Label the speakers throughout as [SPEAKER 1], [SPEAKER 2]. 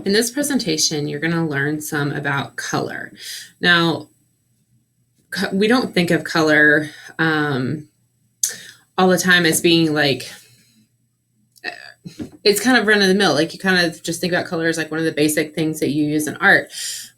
[SPEAKER 1] In this presentation, you're going to learn some about color. Now, we don't think of color all the time as being like, it's kind of run of the mill. Like you kind of just think about color as like one of the basic things that you use in art.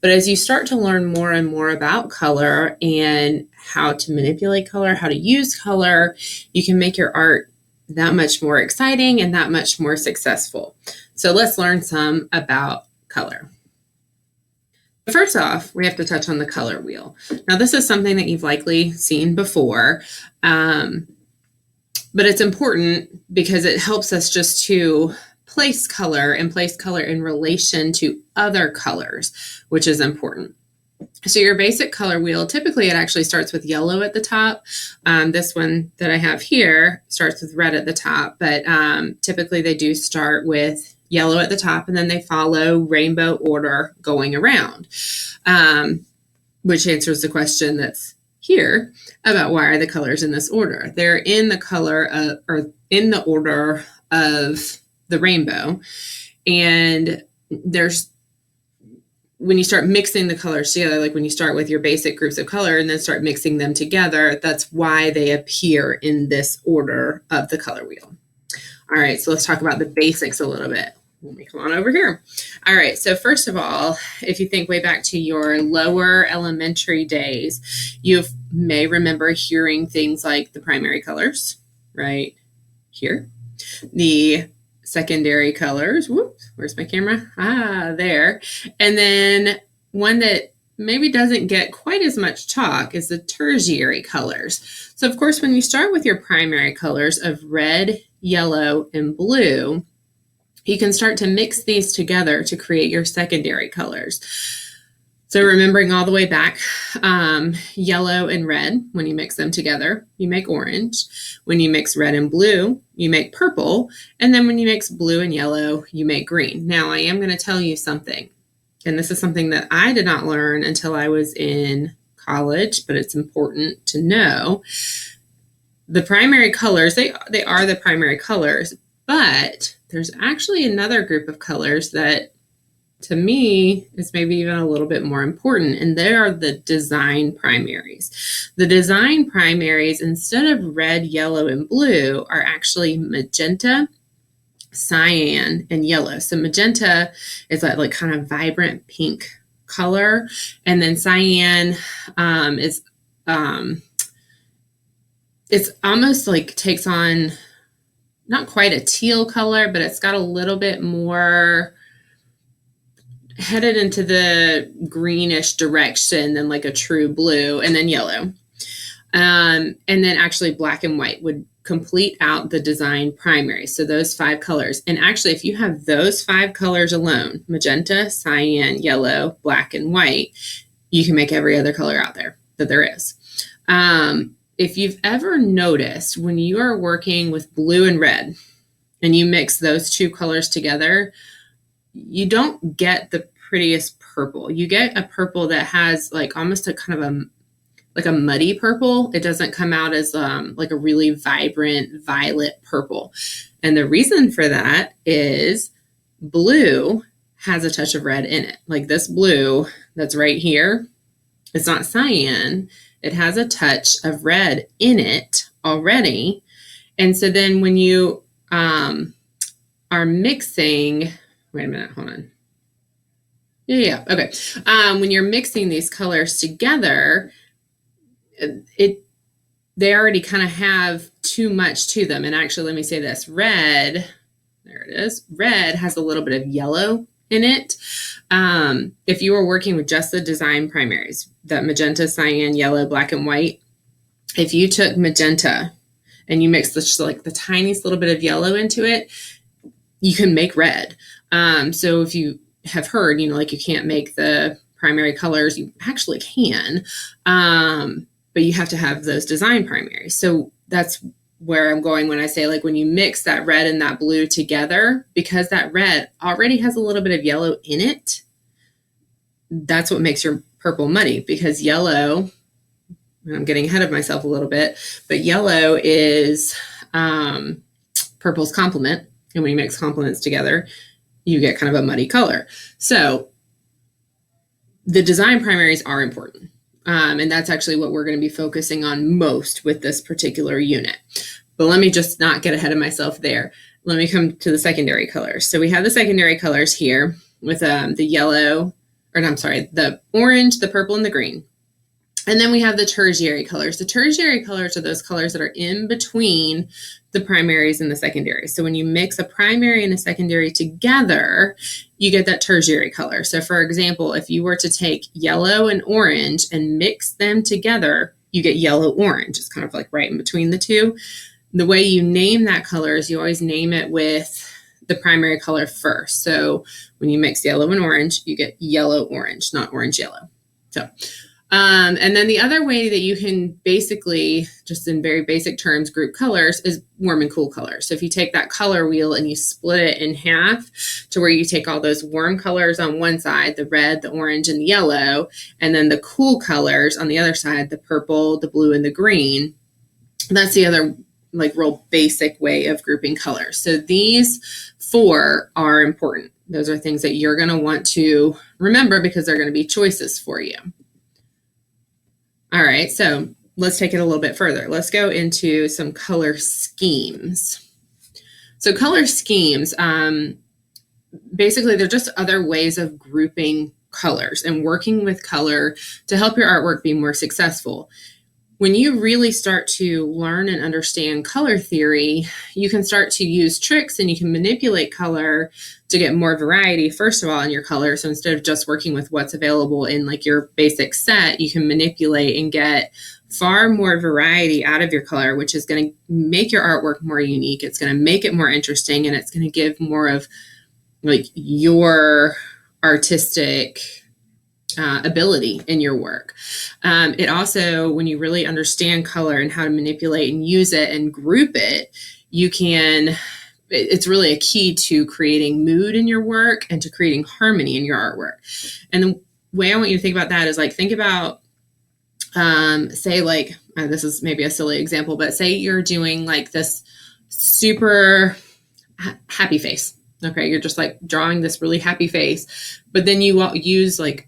[SPEAKER 1] But as you start to learn more and more about color and how to manipulate color, how to use color, you can make your art that much more exciting and that much more successful. So let's learn some about color. First off, we have to touch on the color wheel. Now, this is something that you've likely seen before, but it's important because it helps us just to place color in relation to other colors, which is important. So your basic color wheel, typically it actually starts with yellow at the top. This one that I have here starts with red at the top, but typically they do start with yellow at the top, and then they follow rainbow order going around, which answers the question that's here about why are the colors in this order. They're in the color of, or in the order of the rainbow, and there's when you start mixing the colors together, like when you start with your basic groups of color and then start mixing them together, that's why they appear in this order of the color wheel. All right, so let's talk about the basics a little bit. Let me come on over here. All right, so first of all, if you think way back to your lower elementary days, you may remember hearing things like the primary colors, right here, the secondary colors. Whoops, where's my camera? There. And then one that maybe doesn't get quite as much talk is the tertiary colors. So of course, when you start with your primary colors of red, yellow, and blue, you can start to mix these together to create your secondary colors. So remembering all the way back, yellow and red, when you mix them together, you make orange. When you mix red and blue, you make purple. And then when you mix blue and yellow, you make green. Now, I am going to tell you something, and this is something that I did not learn until I was in college, but it's important to know. The primary colors, they are the primary colors, but there's actually another group of colors that to me is maybe even a little bit more important, and they are the design primaries. The design primaries, instead of red, yellow, and blue, are actually magenta, cyan, and yellow. So magenta is that like kind of vibrant pink color, and then cyan is it's almost like takes on not quite a teal color, but it's got a little bit more headed into the greenish direction than like a true blue, and then yellow. And then actually black and white would complete out the design primary. So those 5 colors. And actually, if you have those 5 colors alone, magenta, cyan, yellow, black, and white, you can make every other color out there that there is. If you've ever noticed when you are working with blue and red and you mix those 2 colors together, you don't get the prettiest purple. You get a purple that has like almost a kind of a muddy purple. It doesn't come out as like a really vibrant violet purple. And the reason for that is blue has a touch of red in it. Like this blue that's right here, it's not cyan. It has a touch of red in it already. And so then when you are mixing, wait a minute, hold on. Yeah, okay. When you're mixing these colors together, they already kind of have too much to them. And actually, let me say this, red, there it is, red has a little bit of yellow in it. If you were working with just the design primaries, that magenta, cyan, yellow, black, and white, if you took magenta and you mixed just like the tiniest little bit of yellow into it, you can make red. So if you have heard, like you can't make the primary colors, you actually can, but you have to have those design primaries. So that's where I'm going when I say like when you mix that red and that blue together, because that red already has a little bit of yellow in it, that's what makes your purple muddy, because yellow, and I'm getting ahead of myself a little bit, but yellow is purple's complement. And when you mix complements together, you get kind of a muddy color. So the design primaries are important. And that's actually what we're going to be focusing on most with this particular unit. But let me just not get ahead of myself there. Let me come to the secondary colors. So we have the secondary colors here with the yellow, or I'm sorry, the orange, the purple, and the green. And then we have the tertiary colors. The tertiary colors are those colors that are in between the primaries and the secondaries. So when you mix a primary and a secondary together, you get that tertiary color. So for example, if you were to take yellow and orange and mix them together, you get yellow-orange. It's kind of like right in between the two. The way you name that color is you always name it with the primary color first. So when you mix yellow and orange, you get yellow-orange, not orange-yellow. So and then the other way that you can basically, just in very basic terms, group colors is warm and cool colors. So if you take that color wheel and you split it in half to where you take all those warm colors on one side, the red, the orange, and the yellow, and then the cool colors on the other side, the purple, the blue, and the green, that's the other like real basic way of grouping colors. So these 4 are important. Those are things that you're going to want to remember because they're going to be choices for you. All right, so let's take it a little bit further. Let's go into some color schemes. So color schemes, basically they're just other ways of grouping colors and working with color to help your artwork be more successful. When you really start to learn and understand color theory, you can start to use tricks and you can manipulate color to get more variety, first of all, in your color. So instead of just working with what's available in like your basic set, you can manipulate and get far more variety out of your color, which is going to make your artwork more unique. It's going to make it more interesting, and it's going to give more of like your artistic ability in your work. It also, when you really understand color and how to manipulate and use it and group it, it's really a key to creating mood in your work and to creating harmony in your artwork. And the way I want you to think about that is like, think about, say like, this is maybe a silly example, but say you're doing like this super happy face. Okay. You're just like drawing this really happy face, but then you use like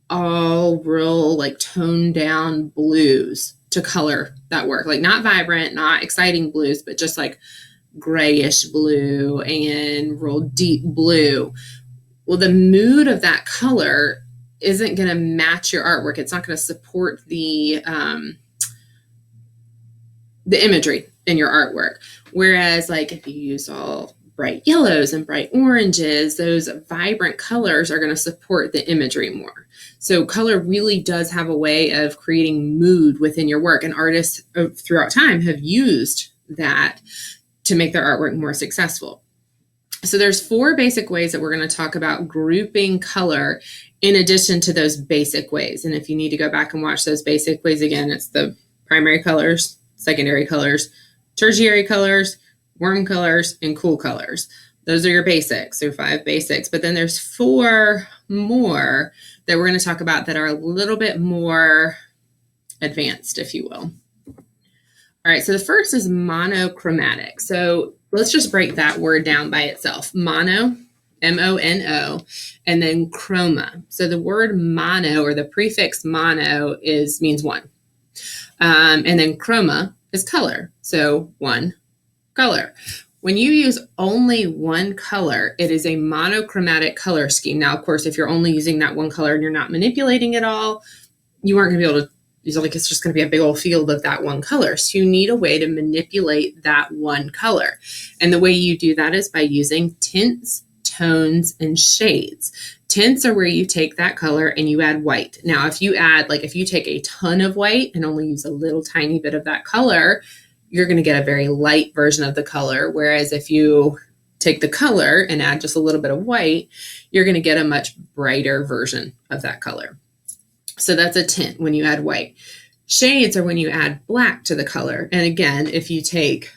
[SPEAKER 1] all real like toned down blues to color that work, like not vibrant, not exciting blues, but just like grayish blue and real deep blue. Well, the mood of that color isn't going to match your artwork. It's not going to support the imagery in your artwork. Whereas like if you use all bright yellows and bright oranges, those vibrant colors are going to support the imagery more. So color really does have a way of creating mood within your work, and artists throughout time have used that to make their artwork more successful. So there's 4 basic ways that we're going to talk about grouping color in addition to those basic ways. And if you need to go back and watch those basic ways again, it's the primary colors, secondary colors, tertiary colors, warm colors, and cool colors. Those are your basics. So 5 basics, but then there's 4 more that we're going to talk about that are a little bit more advanced, if you will. All right, so the first is monochromatic. So let's just break that word down by itself. Mono, M-O-N-O, and then chroma. So the word mono, or the prefix mono, means one. And then chroma is color. So one color. When you use only one color, it is a monochromatic color scheme. Now, of course, if you're only using that one color and you're not manipulating it all, you aren't going to be able to use it, like it's just going to be a big old field of that one color. So you need a way to manipulate that one color. And the way you do that is by using tints, tones, and shades. Tints are where you take that color and you add white. Now, if you take a ton of white and only use a little tiny bit of that color, you're going to get a very light version of the color. Whereas if you take the color and add just a little bit of white, you're going to get a much brighter version of that color. So that's a tint when you add white. Shades are when you add black to the color. And again, if you take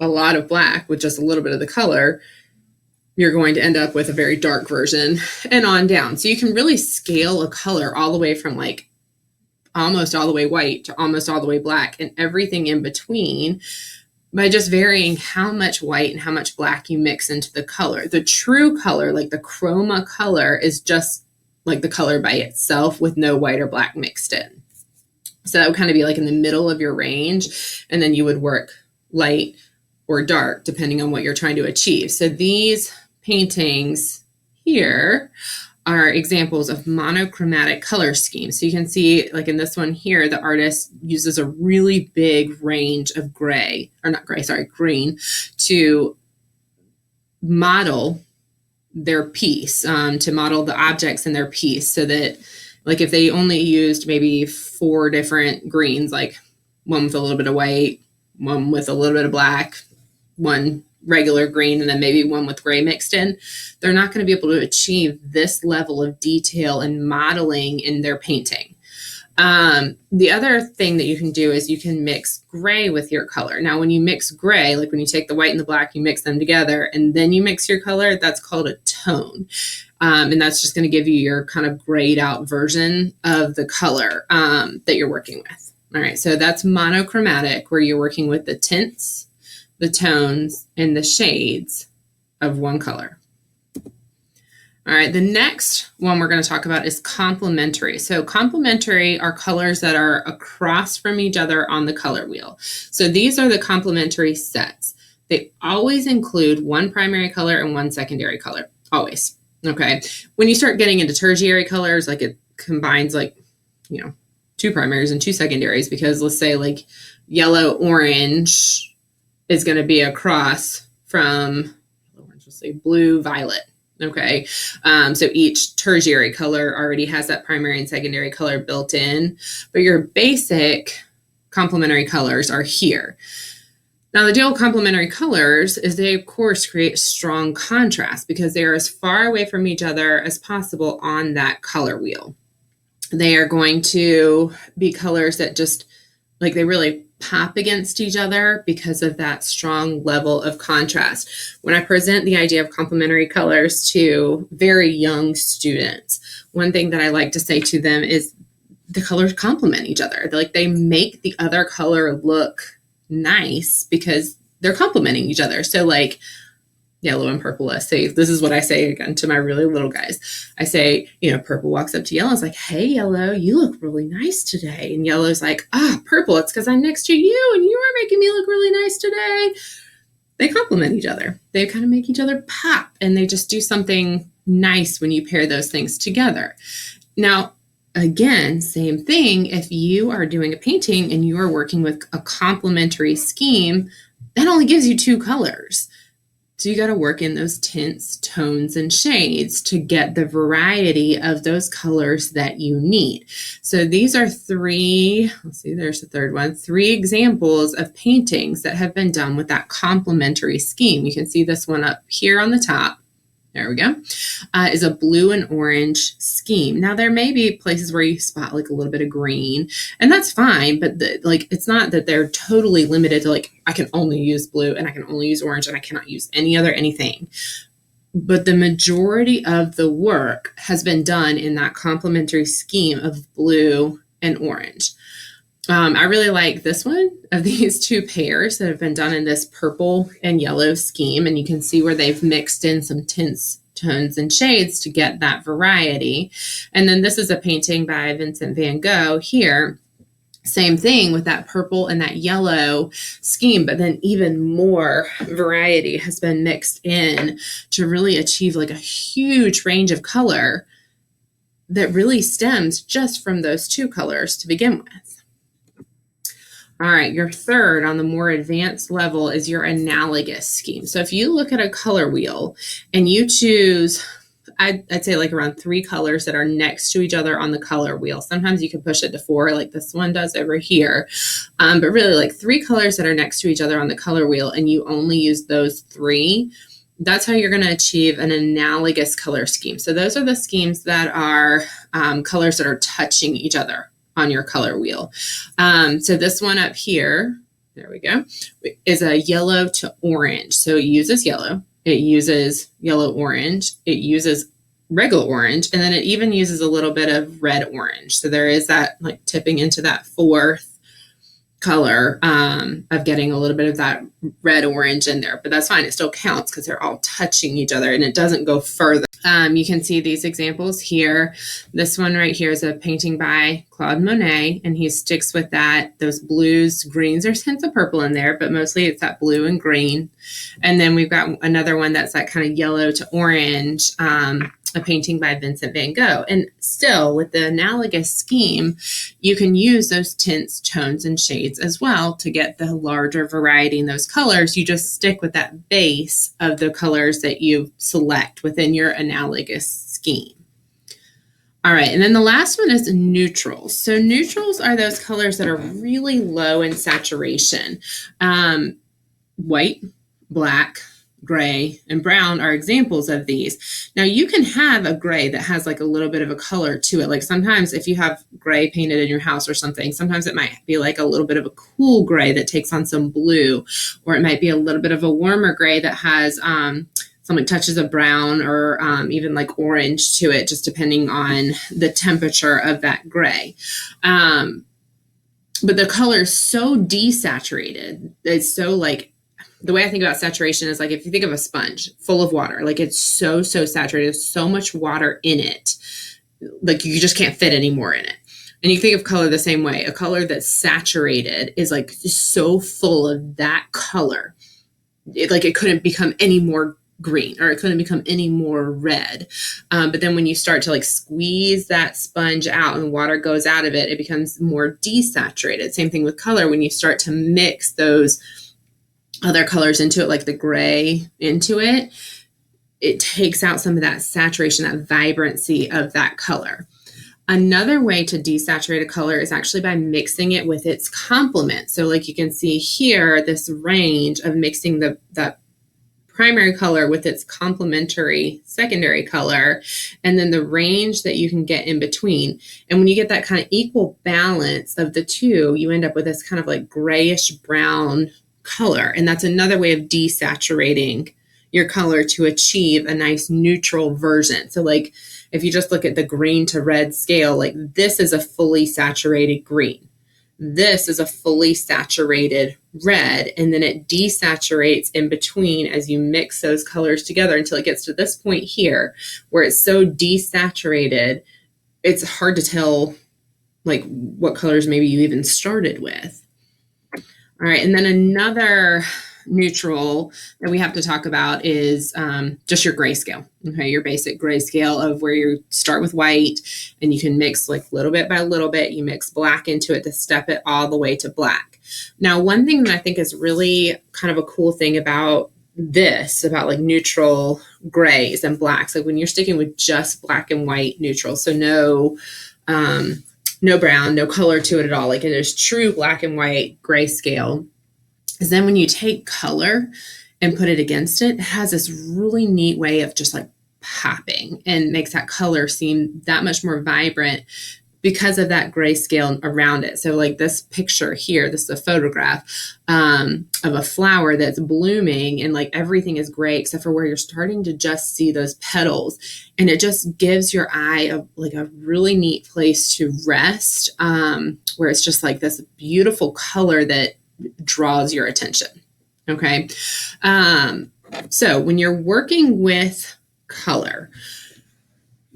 [SPEAKER 1] a lot of black with just a little bit of the color, you're going to end up with a very dark version and on down. So you can really scale a color all the way from like almost all the way white to almost all the way black, and everything in between by just varying how much white and how much black you mix into the color. The true color, like the chroma color, is just like the color by itself with no white or black mixed in. So that would kind of be like in the middle of your range, and then you would work light or dark depending on what you're trying to achieve. So these paintings here are examples of monochromatic color schemes. So you can see, like in this one here, the artist uses a really big range of green to model their piece, to model the objects in their piece, so that, like, if they only used maybe 4 different greens, like one with a little bit of white, one with a little bit of black, one regular green, and then maybe one with gray mixed in, they're not going to be able to achieve this level of detail and modeling in their painting. The other thing that you can do is you can mix gray with your color. Now, when you mix gray, like when you take the white and the black, you mix them together and then you mix your color, that's called a tone. And that's just going to give you your kind of grayed out version of the color that you're working with. All right, so that's monochromatic, where you're working with the tints, the tones, and the shades of one color. All right, the next one we're going to talk about is complementary. So complementary are colors that are across from each other on the color wheel. So these are the complementary sets. They always include one primary color and one secondary color, always. Okay, when you start getting into tertiary colors, like it combines, like, 2 primaries and 2 secondaries, because let's say like yellow orange is going to be across from, let's say, blue violet. Okay, so each tertiary color already has that primary and secondary color built in, but your basic complementary colors are here. Now, the deal with complementary colors is they, of course, create strong contrast because they are as far away from each other as possible on that color wheel. They are going to be colors that just, like, they really pop against each other because of that strong level of contrast. When I present the idea of complementary colors to very young students, one thing that I like to say to them is the colors complement each other. They make the other color look nice because they're complementing each other. So like yellow and purple, let's say, this is what I say again to my really little guys. I say, purple walks up to yellow. It's like, hey, yellow, you look really nice today. And yellow's like, purple, it's because I'm next to you and you are making me look really nice today. They complement each other. They kind of make each other pop, and they just do something nice when you pair those things together. Now, again, same thing. If you are doing a painting and you are working with a complementary scheme, that only gives you 2 colors. So you got to work in those tints, tones, and shades to get the variety of those colors that you need. So these are 3, let's see, there's the third one, 3 examples of paintings that have been done with that complementary scheme. You can see this one up here on the top. There we go, is a blue and orange scheme. Now, there may be places where you spot like a little bit of green, and that's fine, but it's not that they're totally limited to like, I can only use blue and I can only use orange and I cannot use any other anything. But the majority of the work has been done in that complementary scheme of blue and orange. I really like this one of these 2 pairs that have been done in this purple and yellow scheme. And you can see where they've mixed in some tints, tones, and shades to get that variety. And then this is a painting by Vincent van Gogh here. Same thing with that purple and that yellow scheme, but then even more variety has been mixed in to really achieve like a huge range of color that really stems just from those 2 colors to begin with. All right, your third on the more advanced level is your analogous scheme. So if you look at a color wheel and you choose, I'd say like around 3 colors that are next to each other on the color wheel. Sometimes you can push it to 4 like this one does over here. But really like 3 colors that are next to each other on the color wheel, and you only use those 3. That's how you're going to achieve an analogous color scheme. So those are the schemes that are colors that are touching each other on your color wheel. So this one up here, there we go, is a yellow to orange. So it uses yellow, it uses yellow orange, it uses regular orange, and then it even uses a little bit of red orange. So there is that like tipping into that 4th color of getting a little bit of that red orange in there, but that's fine. It still counts because they're all touching each other and it doesn't go further. You can see these examples here. This one right here is a painting by Claude Monet, and he sticks with that, those blues, greens. There's hints of purple in there, but mostly it's that blue and green. And then we've got another one that's that kind of yellow to orange, a painting by Vincent van Gogh. And still, with the analogous scheme, you can use those tints, tones, and shades as well to get the larger variety in those colors. You just stick with that base of the colors that you select within your analogous scheme. All right, and then the last one is neutrals. So neutrals are those colors that are really low in saturation. White, black, gray, and brown are examples of these. Now you can have a gray that has like a little bit of a color to it. Like sometimes if you have gray painted in your house or something, sometimes it might be like a little bit of a cool gray that takes on some blue, or it might be a little bit of a warmer gray that has some like touches of brown or even like orange to it, just depending on the temperature of that gray. But the color is so desaturated. It's so like, the way I think about saturation is like if you think of a sponge full of water, like it's so saturated, so much water in it, like you just can't fit any more in it. And you think of color the same way. A color that's saturated is like so full of that color. It couldn't become any more green, or it couldn't become any more red. But then when you start to like squeeze that sponge out and water goes out of it, it becomes more desaturated. Same thing with color. When you start to mix those other colors into it, like the gray into it, it takes out some of that saturation, that vibrancy of that color. Another way to desaturate a color is actually by mixing it with its complement. So like you can see here, this range of mixing that primary color with its complementary secondary color, and then the range that you can get in between. And when you get that kind of equal balance of the two, you end up with this kind of like grayish brown color. And that's another way of desaturating your color to achieve a nice neutral version. So like if you just look at the green to red scale, like this is a fully saturated green. This is a fully saturated red, and then it desaturates in between as you mix those colors together until it gets to this point here where it's so desaturated, it's hard to tell like what colors maybe you even started with. All right, and then another neutral that we have to talk about is just your grayscale. Okay, your basic grayscale of where you start with white and you can mix like little bit by little bit. You mix black into it to step it all the way to black. Now, one thing that I think is really kind of a cool thing about this, about like neutral grays and blacks, like when you're sticking with just black and white neutral, so no brown, no color to it at all, like it is true black and white grayscale, is then when you take color and put it against it, it has this really neat way of just like popping and makes that color seem that much more vibrant because of that grayscale around it. So like this picture here, this is a photograph of a flower that's blooming and like everything is gray except for where you're starting to just see those petals. And it just gives your eye a really neat place to rest, where it's just like this beautiful color that draws your attention. Okay. So when you're working with color,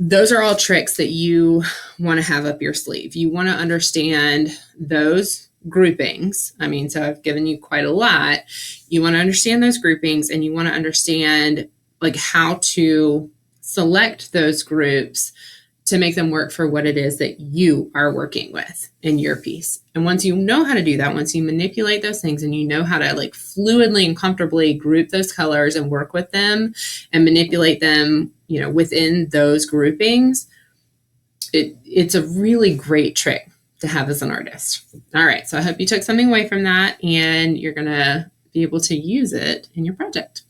[SPEAKER 1] those are all tricks that you want to have up your sleeve. You want to understand those groupings. I mean, so I've given you quite a lot. You want to understand those groupings, and you want to understand like how to select those groups to make them work for what it is that you are working with in your piece. And once you know how to do that, once you manipulate those things and you know how to like fluidly and comfortably group those colors and work with them and manipulate them, you know, within those groupings, it's a really great trick to have as an artist. All right. So I hope you took something away from that and you're going to be able to use it in your project.